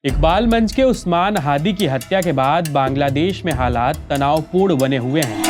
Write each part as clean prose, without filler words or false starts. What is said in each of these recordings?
इकबाल मंच के उस्मान हादी की हत्या के बाद बांग्लादेश में हालात तनावपूर्ण बने हुए हैं।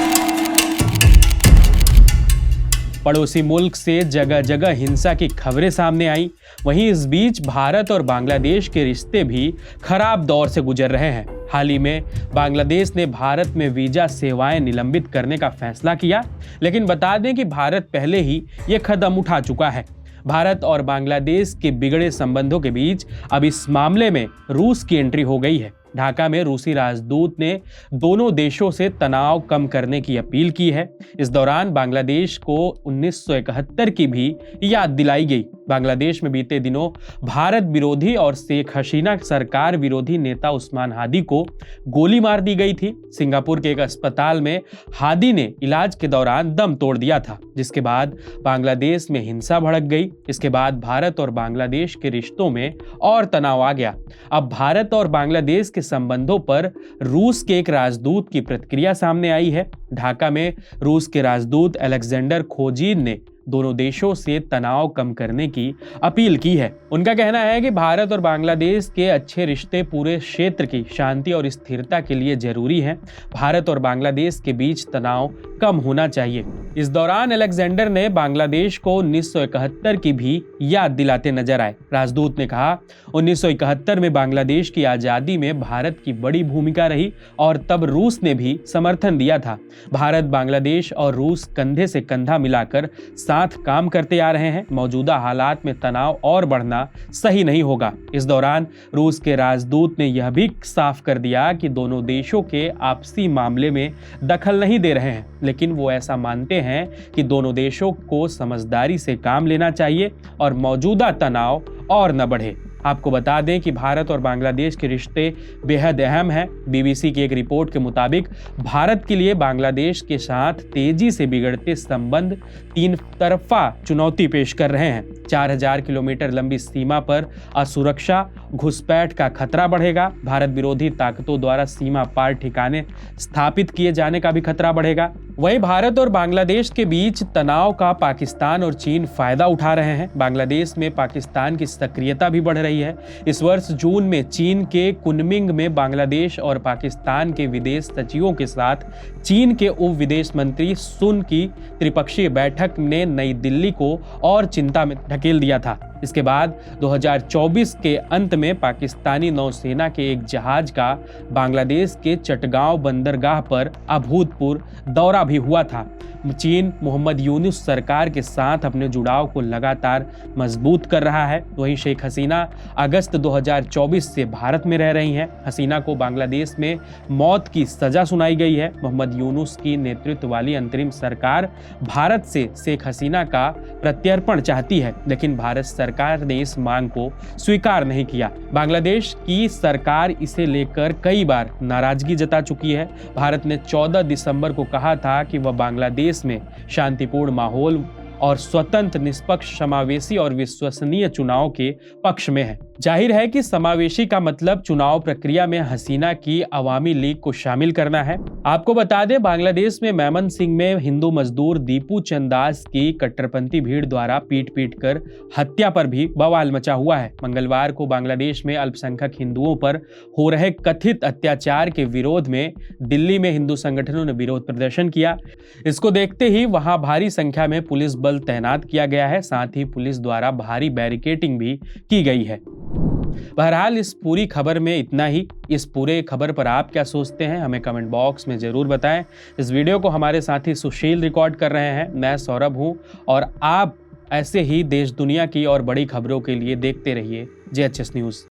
पड़ोसी मुल्क से जगह जगह हिंसा की खबरें सामने आई। वहीं इस बीच भारत और बांग्लादेश के रिश्ते भी खराब दौर से गुजर रहे हैं। हाल ही में बांग्लादेश ने भारत में वीजा सेवाएं निलंबित करने का फैसला किया, लेकिन बता दें कि भारत पहले ही ये कदम उठा चुका है। भारत और बांग्लादेश के बिगड़े संबंधों के बीच अब इस मामले में रूस की एंट्री हो गई है। ढाका में रूसी राजदूत ने दोनों देशों से तनाव कम करने की अपील की है। इस दौरान बांग्लादेश को 1971 की भी याद दिलाई गई। बांग्लादेश में बीते दिनों भारत विरोधी और शेख हसीना सरकार विरोधी नेता उस्मान हादी को गोली मार दी गई थी। सिंगापुर के एक अस्पताल में हादी ने इलाज के दौरान दम तोड़ दिया था, जिसके बाद बांग्लादेश में हिंसा भड़क गई। इसके बाद भारत और बांग्लादेश के रिश्तों में और तनाव आ गया। अब भारत और बांग्लादेश के संबंधों पर रूस के एक राजदूत की प्रतिक्रिया सामने आई है। ढाका में रूस के राजदूत अलेक्जेंडर खोजीन ने दोनों देशों से तनाव कम करने की अपील की है। उनका कहना है कि भारत और बांग्लादेश के अच्छे रिश्ते पूरे क्षेत्र की शांति और स्थिरता के लिए जरूरी हैं। भारत और बांग्लादेश के बीच तनाव कम होना चाहिए। इस दौरान अलेक्जेंडर ने बांग्लादेश को 1971 की भी याद दिलाते नजर आए। राजदूत ने कहा, 1971 में बांग्लादेश की आजादी में भारत की बड़ी भूमिका रही और तब रूस ने भी समर्थन दिया था। भारत, बांग्लादेश और रूस कंधे से कंधा मिलाकर साथ काम करते आ रहे हैं। मौजूदा हालात में तनाव और बढ़ना सही नहीं होगा। इस दौरान रूस के राजदूत ने यह भी साफ कर दिया कि दोनों देशों के आपसी मामले में दखल नहीं दे रहे हैं, लेकिन वो ऐसा मानते हैं कि दोनों देशों को समझदारी से काम लेना चाहिए और मौजूदा तनाव और न बढ़े। आपको बता दें कि भारत और बांग्लादेश के रिश्ते बेहद अहम हैं। बीबीसी की एक रिपोर्ट के मुताबिक भारत के लिए बांग्लादेश के साथ तेजी से बिगड़ते संबंध तीन तरफा चुनौती पेश कर रहे हैं। 4000 किलोमीटर लंबी सीमा पर असुरक्षा, घुसपैठ का खतरा बढ़ेगा। भारत विरोधी ताकतों द्वारा सीमा पार ठिकाने स्थापित किए जाने का भी खतरा बढ़ेगा। वहीं भारत और बांग्लादेश के बीच तनाव का पाकिस्तान और चीन फायदा उठा रहे हैं। बांग्लादेश में पाकिस्तान की सक्रियता भी बढ़ रही है। इस वर्ष जून में चीन के कुनमिंग में बांग्लादेश और पाकिस्तान के विदेश सचिवों के साथ चीन के उप विदेश मंत्री सुन की त्रिपक्षीय बैठक ने नई दिल्ली को और चिंता में ढकेल दिया था। इसके बाद 2024 के अंत में पाकिस्तानी नौसेना के एक जहाज का बांग्लादेश के चटगांव बंदरगाह पर अभूतपूर्व दौरा भी हुआ था। चीन मोहम्मद यूनुस सरकार के साथ अपने जुड़ाव को लगातार मजबूत कर रहा है। वहीं शेख हसीना अगस्त 2024 से भारत में रह रही हैं। हसीना को बांग्लादेश में मौत की सजा सुनाई गई है। मोहम्मद यूनुस की नेतृत्व वाली अंतरिम सरकार भारत से शेख हसीना का प्रत्यर्पण चाहती है, लेकिन भारत सरकार ने इस मांग को स्वीकार नहीं किया। बांग्लादेश की सरकार इसे लेकर कई बार नाराजगी जता चुकी है। भारत ने 14 दिसंबर को कहा था कि वह बांग्लादेश में शांतिपूर्ण माहौल और स्वतंत्र, निष्पक्ष, समावेशी और विश्वसनीय चुनाव के पक्ष में है। जाहिर है कि समावेशी का मतलब चुनाव प्रक्रिया में हसीना की अवामी लीग को शामिल करना है। आपको बता दें, बांग्लादेश में मेमनसिंह में हिंदू मजदूर दीपू चंद दास की कट्टरपंथी भीड़ द्वारा पीट कर हत्या पर भी बवाल मचा हुआ है। मंगलवार को बांग्लादेश में अल्पसंख्यक हिंदुओं पर हो रहे कथित अत्याचार के विरोध में दिल्ली में हिंदू संगठनों ने विरोध प्रदर्शन किया। इसको देखते ही वहां भारी संख्या में पुलिस बल तैनात किया गया है। साथ ही पुलिस द्वारा भारी बैरिकेडिंग भी की गई है। बहरहाल इस पूरी खबर में इतना ही। इस पूरे खबर पर आप क्या सोचते हैं, हमें कमेंट बॉक्स में जरूर बताएं। इस वीडियो को हमारे साथी सुशील रिकॉर्ड कर रहे हैं। मैं सौरभ हूं और आप ऐसे ही देश दुनिया की और बड़ी खबरों के लिए देखते रहिए JHS न्यूज़।